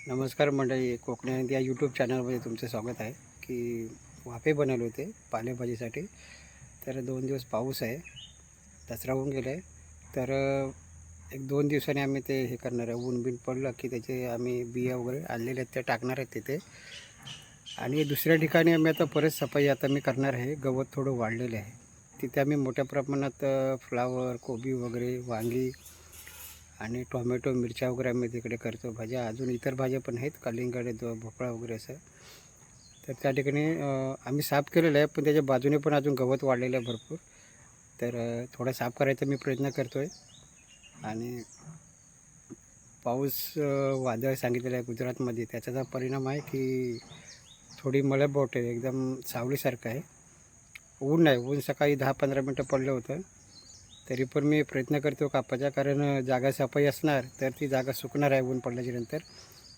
नमस्कार मंडळी, कोकणी आणि या यूट्यूब चॅनलमध्ये तुमचं स्वागत आहे. की वाफे बनवले होते पालेभाजीसाठी. तर 2 दिवस पाऊस आहे, दसरा होऊन गेला आहे. तर 1-2 दिवसांनी आम्ही ते हे करणार आहे. ऊन बिन पडलं की त्याचे आम्ही बिया वगैरे आणलेले आहेत ते टाकणार आहेत तिथे. आणि दुसऱ्या ठिकाणी आम्ही आता परत सफाई आता मी करणार आहे. गवत थोडं वाढलेलं आहे, तिथे आम्ही मोठ्या प्रमाणात फ्लावर, कोबी वगैरे, वांगी आणि टोमॅटो, मिरच्या वगैरे आम्ही तिकडे करतो भाज्या. अजून इतर भाज्या पण आहेत, कलिंगड, भोपळा वगैरे असं. तर त्या ठिकाणी आम्ही साफ केलेलं आहे, पण त्याच्या बाजूने पण अजून गवत वाढलेलं आहे भरपूर. तर थोडा साफ करायचा मी प्रयत्न करतो आहे. आणि पाऊस वादळ सांगितलेलं आहे गुजरातमध्ये, त्याचा परिणाम आहे की थोडी मळभ आहे, एकदम सावलीसारखं आहे. ऊन नाही, ऊन सकाळी 10-15 मिनटं पडलं होतं. तरी पण मी प्रयत्न करतो कापायचा, कारण जागा सफाई असणार तर ती जागा सुकणार आहे ऊन पडल्याच्या नंतर.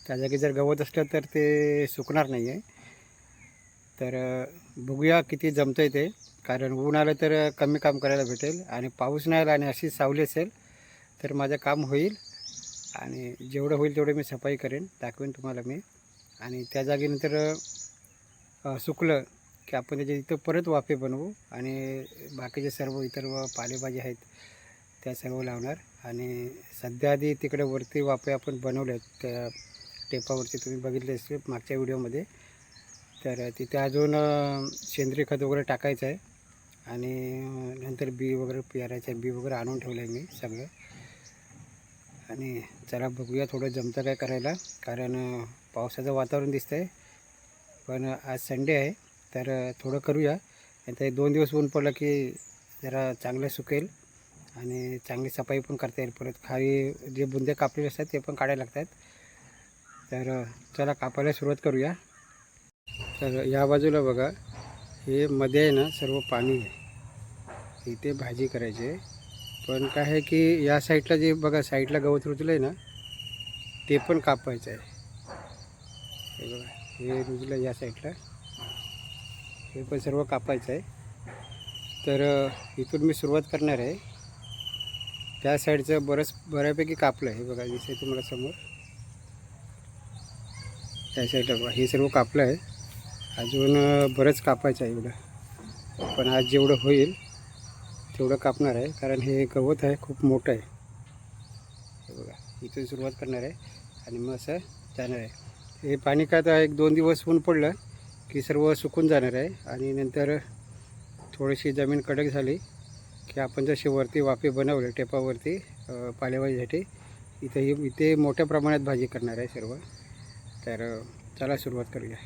त्या जागी जर गवत असलं तर ते सुकणार नाही आहे. तर बघूया किती जमतं आहे ते, कारण ऊन आलं तर कमी काम करायला भेटेल, आणि पाऊस नाही आला आणि अशी सावली असेल तर माझं काम होईल. आणि जेवढं होईल तेवढं मी सफाई करेन, दाखवेन तुम्हाला मी. आणि त्या जागी नंतर सुकलं की आपण त्याच्या इथं परत वाफे बनवू, आणि बाकीचे सर्व इतर पालेभाज्या आहेत त्या सर्व लावणार. आणि सध्या आधी तिकडे वरती वाफे आपण बनवले आहेत त्या टेपावरती, तुम्ही बघितले असते मागच्या व्हिडिओमध्ये. तर तिथे अजून सेंद्रिय खत वगैरे टाकायचं आहे. आणि नंतर बी वगैरे पेरायचं आहे, बी वगैरे आणून ठेवलं आहे मी सगळं. आणि चला बघूया थोडं जमतं काय करायला, कारण पावसाचं वातावरण दिसतं आहे. पण आज संडे आहे तर थोडं करूया. आणि ते 2 दिवस ऊन पडलं की जरा चांगलं सुकेल आणि चांगली सफाई पण करता येईल. परत खाली जे बुंदे कापलेले असतात ते पण काढायला लागतात. तर चला कापायला सुरुवात करूया. तर या बाजूला बघा, हे मध्ये आहे ना सर्व पाणी आहे, इथे भाजी करायची आहे. पण काय आहे की या साईडला जे बघा साईडला गवत रुजलं आहे ना, ते पण कापायचं आहे. हे बघा, हे रुजलं या साईडला, हे पण सर्व कापायचं आहे. तर इथून मी सुरुवात करणार आहे. त्या साईडचं बऱ्यापैकी कापलं आहे, हे बघा दिसतंय तुम्हाला समोर. त्या साईडला बघा हे सर्व कापलं आहे. अजून बरंच कापायचं आहे एवढं, पण आज जेवढं होईल तेवढं कापणार आहे, कारण हे गवत आहे खूप मोठं आहे. हे बघा इथून सुरुवात करणार आहे आणि मग असं जाणार आहे. हे पाणी काय आता 1-2 दिवस ऊन पडलं की सर्व सुकून जाणार आहे. आणि नंतर थोडीशी जमीन कडक झाली की आपण जसे वरती वाफे बनवले टेपावरती पालेभाजीसाठी, इथे मोठ्या प्रमाणात भाजी करणार आहे सर्व. तर चला सुरुवात करूया.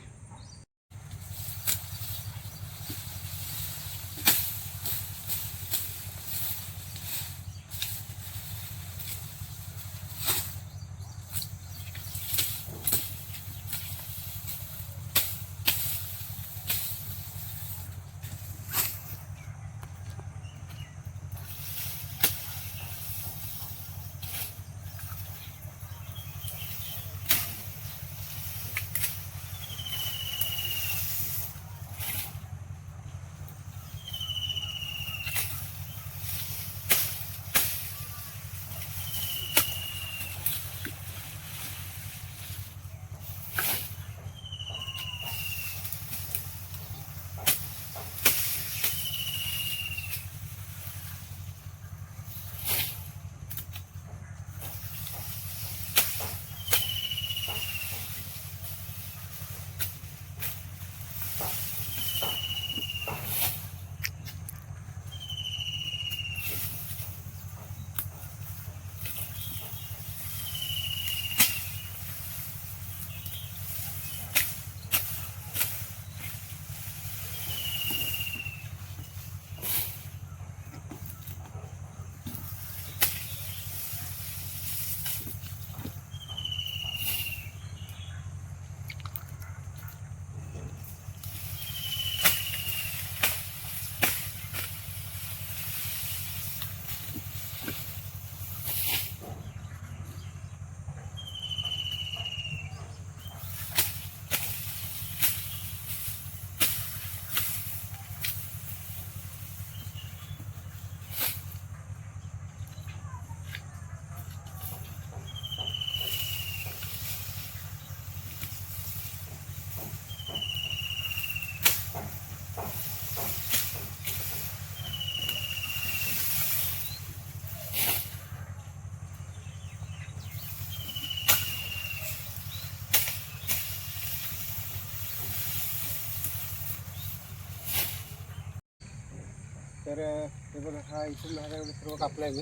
तर हे बघा, हा इथून भाग एवढं सर्व कापला आहे मी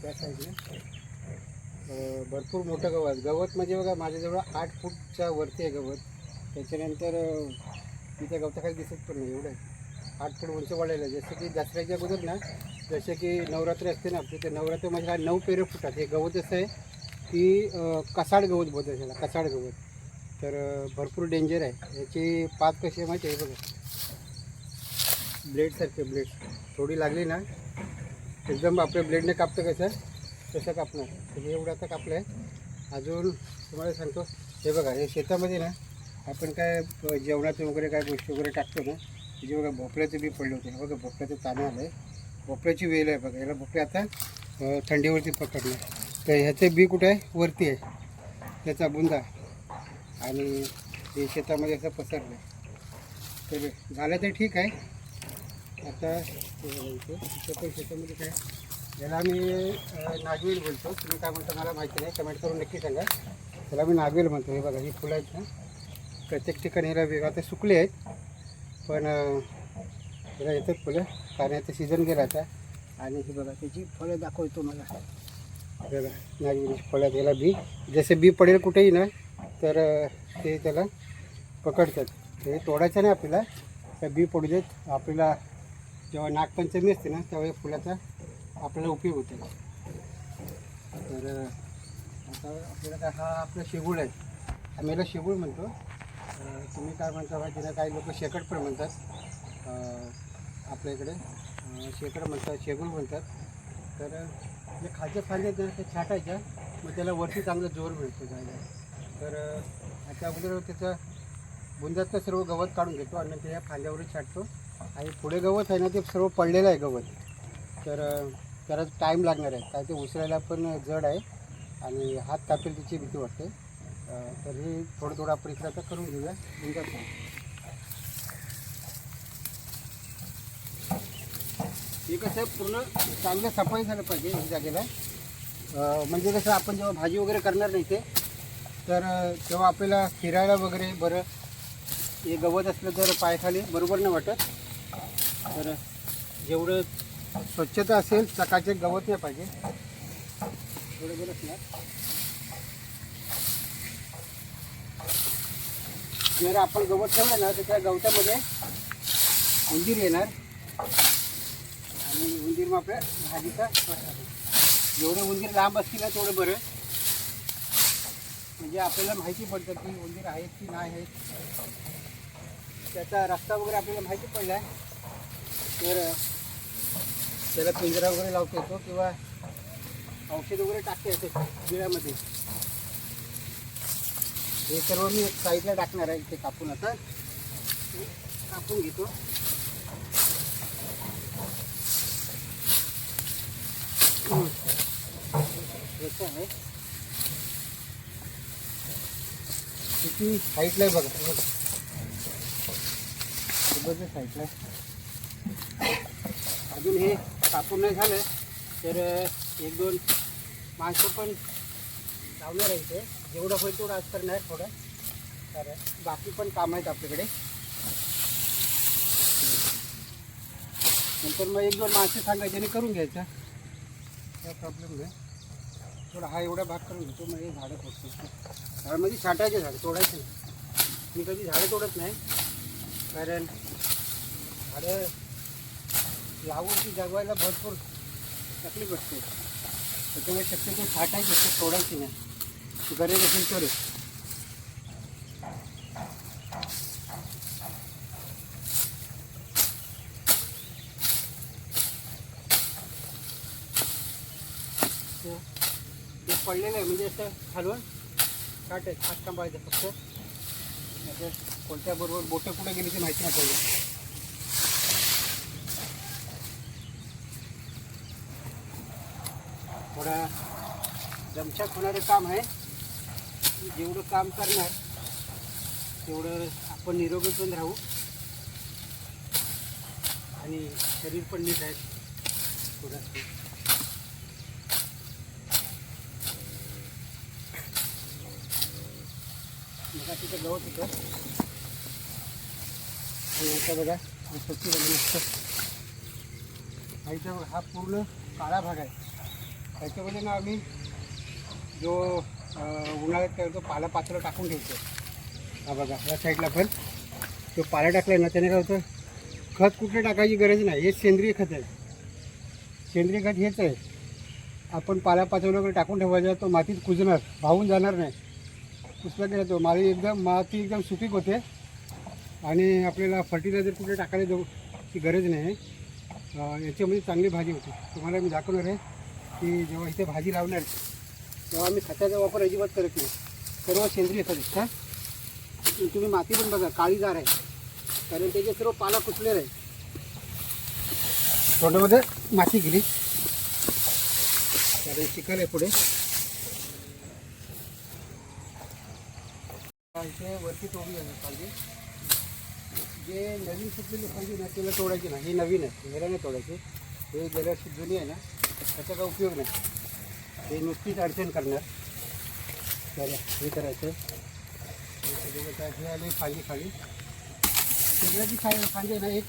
त्या साईडने. भरपूर मोठं गवत गवत म्हणजे बघा माझ्याजवळ 8 फूटच्या वरती आहे गवत. त्याच्यानंतर तिथे गवताखाली दिसत पण नाही एवढं आहे. 8 फूट उंच वाढलेलं आहे. जसं की दसऱ्याच्या अगोदर ना, जसे की नवरात्री असते ना आपली, ते नवरात्रीमध्ये हा 9 पेरं फुटात. हे गवत असं आहे की कसाड गवत बोलतात त्याला, कसाड गवत. तर भरपूर डेंजर आहे. याची पात कशी आहे माहिती आहे बघा, ब्लेडसारखे. ब्लेड थोडी लागली ना एकदम आपल्या ब्लेडने कापतं कसं, तसं कापणार. तर हे एवढं आता कापलं आहे. अजून तुम्हाला सांगतो, हे बघा, हे शेतामध्ये ना आपण काय जेवणाचं वगैरे काय गोष्टी वगैरे टाकतो ना, त्याचे बघा भोपळ्याचं बी पडलं होतं. हे बघा भोपळ्याचं ताणं आलं आहे, भोपळ्याची वेल आहे बघा. याला भोपळे आता थंडीवरती पकडणार. तर ह्याचं बी कुठं आहे, वरती आहे त्याचा बुंदा, आणि हे शेतामध्ये असं पसरलं आहे. तर झालं तर ठीक आहे. आता इथं पण शेतामध्ये काय, याला आम्ही नागवेल बोलतो. तुम्ही काय म्हणता मला माहिती नाही, कमेंट करून नक्की सांगा. त्याला मी नागवेल म्हणतो. हे बघा, ही फुलं आहेत ना, प्रत्येक ठिकाणी याला वेगळं. आता सुकले आहेत पण याला येतात फुलं, कारण याचं सीझन गेला आता. आणि ही बघा त्याची फळं दाखवतो मला. बघा नागवेलीची फळं, त्याला बी जसे बी पडेल कुठेही ना, तर ते त्याला पकडतात. ते तोडायचं नाही आपल्याला, त्या बी पडू देत. आपल्याला जेव्हा नागपंचमी असते ना, तेव्हा फुलाचा आपल्याला उपयोग होतो. तर आता आपल्याला काय, हा आपला शेगूळ आहे. आम्ही याला शेगूळ म्हणतो. तुम्ही काय म्हणता माहिती ना, काही लोक शेकड पण म्हणतात. आपल्या इकडे शेकड म्हणतात, शेगूळ म्हणतात. तर जे खालचे फांदे आहेत ना, ते छाटायच्या, मग त्याला वरती चांगलं जोर मिळतो जायला. तर ह्याच्या अगोदर त्याचं बुंदातलं सर्व गवत काढून घेतो आणि त्या फांद्यावरच छाटतो. आणि पुढे गवत आहे ना, ते सर्व पडलेलं आहे गवत. तर त्याला टाईम लागणार आहे, काय ते उचलायला पण जड आहे आणि हात कापेल त्याची भीती वाटते. तर हे थोडं थोडं आपण इकडे आता करून घेऊया. बुंदाचं हे कसं पूर्ण चांगलं सफाई झालं पाहिजे एक जागेला. म्हणजे कसं आपण जेव्हा भाजी वगैरे करणार नाही ते, तर तेव्हा आपल्याला फिरायला वगैरे बरं, हे गवत असलं तर पायाखाली बरोबर नाही वाटत. तर जेवढं स्वच्छता असेल, चकाचे गवत नाही पाहिजे, बरोबर असणार. जर आपण गवत ठेवलं ना, तर त्या गवतामध्ये उंदीर येणार आणि उंदीर मग आपल्या भाजीचा जेवढे उंदीर लांब असतील ना तेवढं बरं. म्हणजे आपल्याला माहिती पडतं की उंदीर आहेत की नाही आहेत. त्याचा रस्ता वगैरे आपल्याला माहिती पडला आहे, तर त्याला पिंजरा वगैरे लावता येतो किंवा औषध वगैरे टाकता येतं बिळामध्ये. हे सर्व मी एक साईडला टाकणार आहे. इथे कापून आता कापून घेतो. याचं आहे किती साईडला आहे बघा, बघा साईडला. अजून हे कापून नाही झालं तर 1-2 माणसं पण लावणार आहे इथे. जेवढं होईल तेवढं आज करणार थोडं, तर बाकी पण काम आहेत आपल्याकडे. नंतर मग 1-2 माणसं सांगायचे आणि करून घ्यायचं, काय प्रॉब्लेम नाही. थोडा हा एवढा भाग करून घेतो. मग हे झाडं तोडतो, झाडामध्ये छाटायचे, झाडं तोडायचे नाही. मी कधी झाडं तोडत नाही, कारण झाडं लावून ती जगवायला भरपूर तकलीफ असते. त्याच्यामुळे शक्यतो छाटायची असते, तोडायची नाही. गरज असेल तरच. ते पडलेलं आहे म्हणजे असं खालून छाटायचं, हात सांभाळायचं फक्त. म्हणजे कोणत्याबरोबर बोटं कुठे गेली ते माहिती नाही पडलं. थोडा दमछाक होणारं काम आहे. जेवढं काम करणार तेवढं आपण निरोगी पण राहू आणि शरीर पण नीट आहे थोडंसं. बघा तिथं गवत होतं आणि आता बघा स्वच्छ झालं मस्त. इथं हा पूर्ण काळा भाग आहे. त्याच्यामध्ये ना आम्ही जो उन्हाळ्यात करतो पाला पाचोळा टाकून ठेवतो. हा बघा या साईडला पण तो पाला टाकला ना त्याने काय होतं, खत कुठे टाकायची गरज नाही. हे सेंद्रिय खत आहे. सेंद्रिय खत हेच आहे. आपण पाला पाचोळा वगैरे टाकून ठेवायचा, तो मातीत कुजणार, वाहून जाणार नाही. कुसला गेला तो माती एकदम सुपीक होते आणि आपल्याला फर्टिलायझर कुठे टाकायला जाऊची गरज नाही. याच्यामध्ये चांगली भाजी होती. तुम्हाला मी दाखवणार आहे की जेव्हा इथे भाजी लावणार तेव्हा आम्ही खताचा वापर अजिबात करत नाही. सर्व सेंद्रिय खत आहे. का तुम्ही माती पण बघा काळीदार आहे, कारण त्याचे सर्व पाला कुचलेला आहे. तोंडामध्ये माती गेली कारण चिखल आहे पुढे. इथे वरती तोडली आहे पाहिजे. जे नवीन सुटलेली पाहिजे ना त्याला तोडायची ना, ही नवीन आहे, ह्याला नाही तोडायची. हे गेल्या जुनी आहे ना, त्याचा काय उपयोग नाही. हे नुसतीच अडचण करणार. तर हे करायचं. हे आले फांदी खाली सगळ्याची फांदी ना, एक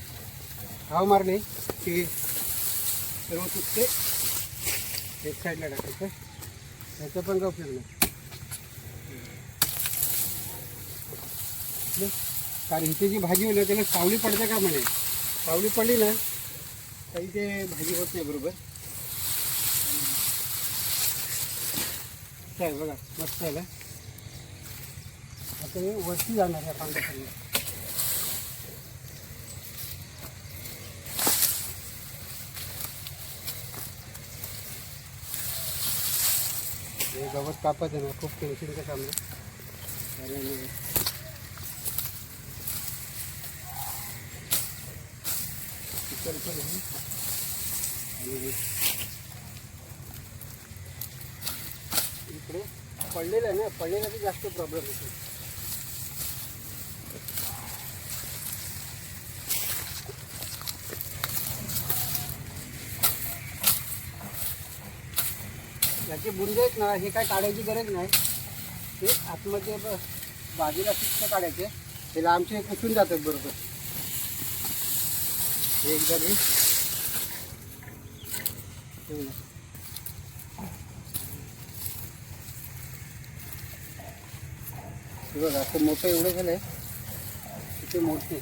हाव मारले की सर्व तुटते. एक साईडला टाकायचं, त्याचा पण काय उपयोग नाही. कारण इथे जी भाजी होईल त्याला सावली पडते का म्हणे, सावली पडली ना तरी ते भाजी होत नाही बरोबर. काय बघा मस्त आहे. आता हे वरती जाणार आहे पांढऱ्या. हे गवत कापत आहे ना, खूप टेन्शनचं काम आहे. कारण आणि इकडे पडलेलं आहे ना, पडलेला की जास्त प्रॉब्लेम होतो. याचे बुंदे आहेत ना, हे काय काढायची गरज नाही. ते आतमध्ये बाजूला फिक्स काढायचे, ते लांबचे कुसून जातात बरोबर. हे एकदा मी बघा असं मोठं एवढं झालं आहे तिथे मोठे.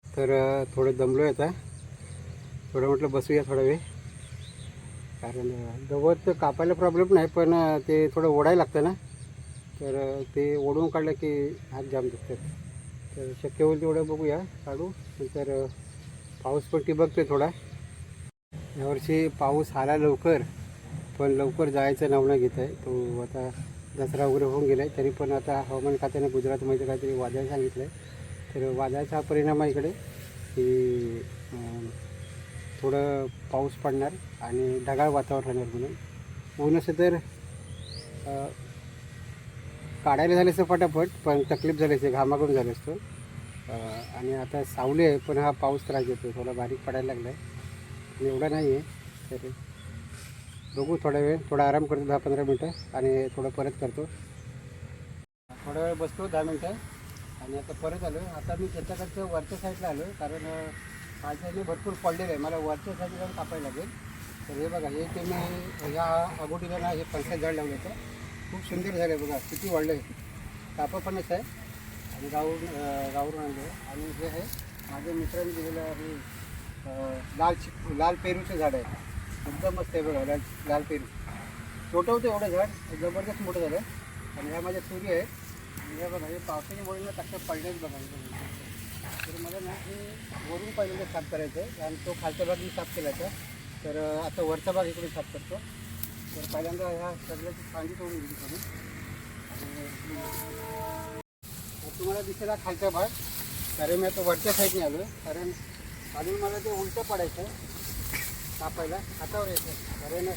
तर थोडं दमलो आहे आता. थोडं म्हटलं बसूया थोडा वेळ. कारण गवत कापायला प्रॉब्लेम नाही, पण ते थोडं ओढायला लागतं ना. तर ते ओढून काढलं की हात जाम दुखतात. तर शक्य होईल तेवढं बघूया काढू. नंतर पाऊस पण टिबकतो आहे थोडा. यावर्षी पाऊस आला लवकर, पण लवकर जायचं नाव नाही घेत आहे. तो आता दसरा वगैरे होऊन गेला आहे, तरी पण आता हवामान खात्याने गुजरातमध्ये काहीतरी वादळ सांगितलं आहे. तर वादळाचा परिणाम आहे इकडे की थोडं पाऊस पडणार आणि ढगाळ वातावरण राहणार. म्हणून ऊन असं तर काढायला झालं असतं फटाफट, पण तकलीफ झाली असते, घामाकडून झालं असतं. आणि आता सावली आहे, पण हा पाऊस त्रास देतो, थोडा बारीक पडायला लागला आहे. एवढा नाही आहे. तर बघू थोडा वेळ, थोडा आराम करतो 10-15 मिनटं आणि थोडं परत करतो. थोडा वेळ बसतो 10 मिनटं आणि आता परत आलो. आता मी त्याच्याकडचं वरच्या साईडला आलो, कारण पावसाने भरपूर पडलेलं आहे. मला वरच्या साईडला जाऊन कापायला लागेल. तर हे बघा, हे ते मी ह्या अगोदीला ना हे फणसाचं झाड लावलं होतं. खूप सुंदर झालं आहे बघा, किती वाढलं आहे. कापं पणच आहे आणि गावरून आणलं आहे. आणि हे आहे माझ्या मित्रांनी दिलेलं हे लाल पेरूचं झाड आहे. एकदम मस्त आहे बघा, लाल पेरू. छोटं होतं एवढं झाड, जबरदस्त मोठं झालं. आणि ह्या माझ्या सूर्य आहे. आणि हे बघा, हे पावसाच्या मुळे टाकतं पडलेच बघा. तर मला ना हे वरून पहिल्यांदा साफ करायचं आहे आणि तो खालचा भाग मी साफ केला होता. तर आता वरचा भाग इकडे साफ करतो. तर पहिल्यांदा ह्या सगळ्याची फांदी तोडून दिली करून. तुम्हाला दिसेल खालचा भाग. कारण मी आता वरच्या साईडने आलो, कारण अजून मला ते उलटं पडायचं कापायला, हातावर यायचं. कारण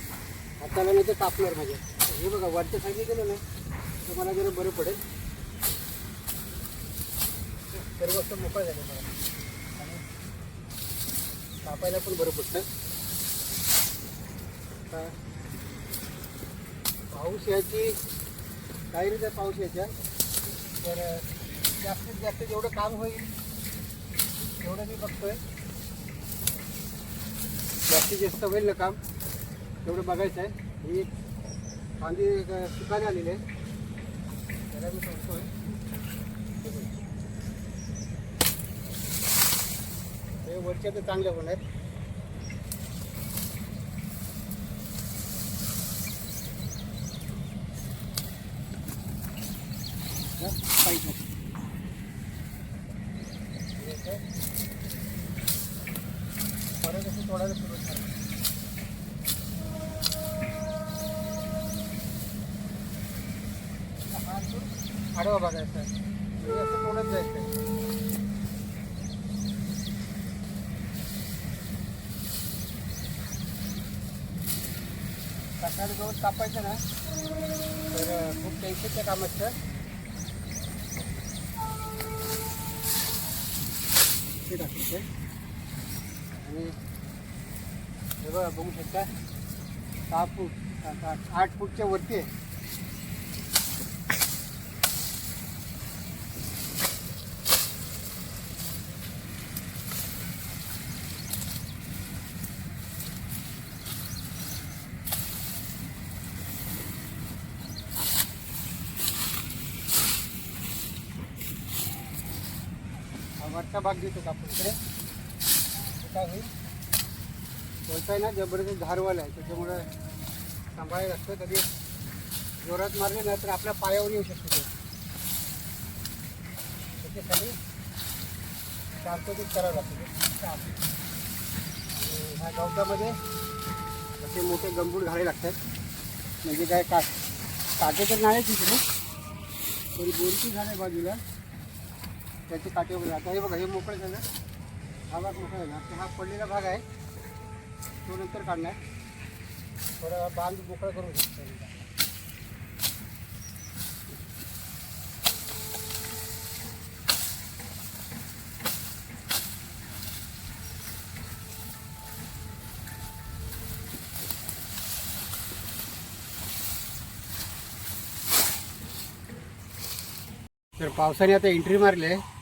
हाताला नाही ते कापणार माझ्या. हे बघा, वरच्या साईडने गेलं ना तर मला जरा बरं पडेल. सर्व वस्तू मोकळं झालं मला आणि कापायला पण बरं पडतं. पाऊस यायची काही नाही, पाऊस यायच्या तर जास्तीत जास्त जेवढं काम होईल तेवढं मी बघतोय. जास्तीत जास्त होईल ना काम तेवढं बघायचं आहे. ही कांदी सुकाने आलेली आहे, त्याला मी सोडतोय. हे वरच्या तर चांगल्या होणार. पाहिजे परत असं तोडायला सुरुवात करा. आडवा बघायचा म्हणजे असं तोडत जायचं. सकाळी गवत कापायचं ना तर खूप टेन्शनच्या काम असतं. ते टाकायचे आणि हे बघा बघू शकता 6 फूट 8 फूटच्या वरती आहे. वरचा भाग घेतो कापून इकडे काय होईल बोलताय ना जबरदस्त धारवाला आहे, त्याच्यामुळे सांभाळायला लागतं. कधी जोरात मारले ना तर आपल्या पायावर येऊ शकतो ते, त्याच्यासाठी शांततेत करावं लागतं. ह्या गवतामध्ये असे मोठे गंबूड घाले लागतात, म्हणजे काय काटे तर नाही तिकडे पण बोरची झाड आहे बाजूला त्याचे काटे वगैरे. आता हे बघा हे मोकळं झालं, हा भाग मोकळा झाला. हा पडलेला भाग आहे तो नंतर काढणार, थोडा बांध मोकळा करून शकतो. तर पावसाने आता एंट्री मारली आहे,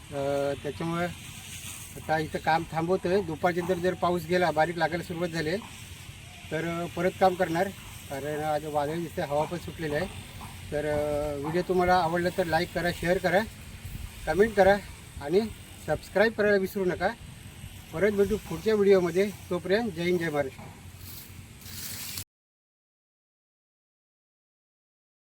त्याच्यामुळे आता इथं काम थांबवतं आहे. दुपारच्यानंतर जर पाऊस गेला बारीक लागायला सुरुवात झाली तर परत काम करणार, कारण आज वादळ दिसते, हवा पण सुटलेली आहे. तर व्हिडिओ तुम्हाला आवडला तर लाईक करा, शेअर करा, कमेंट करा आणि सबस्क्राईब करायला विसरू नका. परत भेटू पुढच्या व्हिडिओमध्ये. तोपर्यंत जय हिंद जय महाराष्ट्र.